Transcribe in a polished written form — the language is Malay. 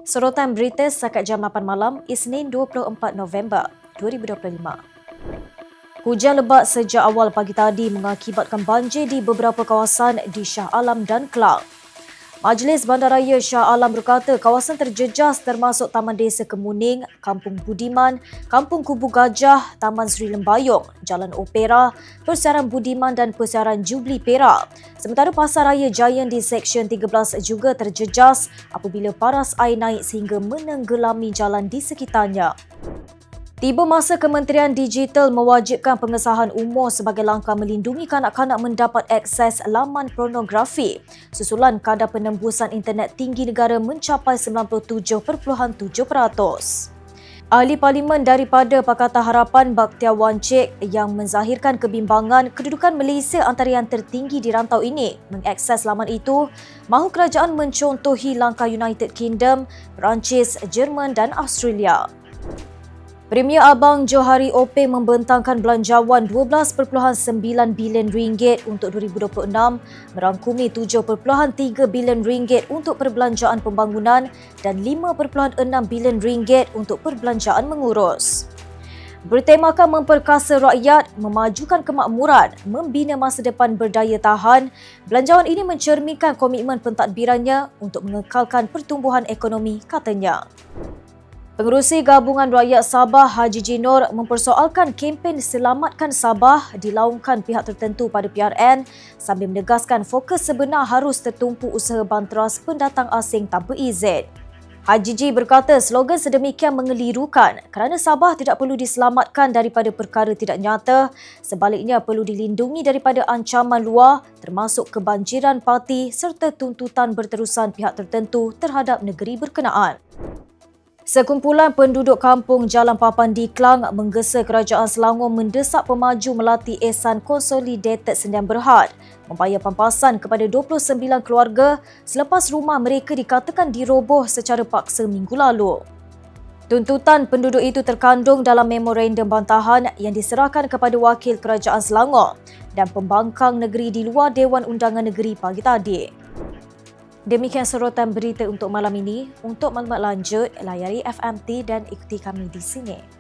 Sorotan berita setakat jam 8 malam, Isnin 24 November 2025. Hujan lebat sejak awal pagi tadi mengakibatkan banjir di beberapa kawasan di Shah Alam dan Kelang. Majlis Bandaraya Shah Alam berkata kawasan terjejas termasuk Taman Desa Kemuning, Kampung Budiman, Kampung Kubu Gajah, Taman Seri Lembayung, Jalan Opera, Persiaran Budiman dan Persiaran Jubli Perak. Sementara Pasar Raya Giant di Seksyen 13 juga terjejas apabila paras air naik sehingga menenggelami jalan di sekitarnya. Tiba masa Kementerian Digital mewajibkan pengesahan umur sebagai langkah melindungi kanak-kanak mendapat akses laman pornografi. Susulan kadar penembusan internet tinggi negara mencapai 97.7%. Ahli Parlimen daripada Pakatan Harapan Bakhtiar Wancik yang menzahirkan kebimbangan kedudukan Malaysia antara yang tertinggi di rantau ini mengakses laman itu, mahu kerajaan mencontohi langkah United Kingdom, Perancis, Jerman dan Australia. Premier Abang Johari Openg membentangkan belanjawan RM12.9 bilion untuk 2026, merangkumi RM7.3 bilion untuk perbelanjaan pembangunan dan RM5.6 bilion untuk perbelanjaan mengurus. Bertemakan memperkasa rakyat, memajukan kemakmuran, membina masa depan berdaya tahan, belanjawan ini mencerminkan komitmen pentadbirannya untuk mengekalkan pertumbuhan ekonomi, katanya. Pengerusi Gabungan Rakyat Sabah Haji Jinor mempersoalkan kempen Selamatkan Sabah dilaungkan pihak tertentu pada PRN sambil menegaskan fokus sebenar harus tertumpu usaha banteras pendatang asing tanpa izin. Haji Ji berkata slogan sedemikian mengelirukan kerana Sabah tidak perlu diselamatkan daripada perkara tidak nyata, sebaliknya perlu dilindungi daripada ancaman luar termasuk kebanjiran parti serta tuntutan berterusan pihak tertentu terhadap negeri berkenaan. Sekumpulan penduduk kampung Jalan Papan di Kelang menggesa Kerajaan Selangor mendesak pemaju Melati Ehsan Consolidated Sdn Bhd membayar pampasan kepada 29 keluarga selepas rumah mereka dikatakan diroboh secara paksa minggu lalu. Tuntutan penduduk itu terkandung dalam memorandum bantahan yang diserahkan kepada Wakil Kerajaan Selangor dan pembangkang negeri di luar Dewan Undangan Negeri pagi tadi. Demikian sorotan berita untuk malam ini. Untuk maklumat lanjut, layari FMT dan ikuti kami di sini.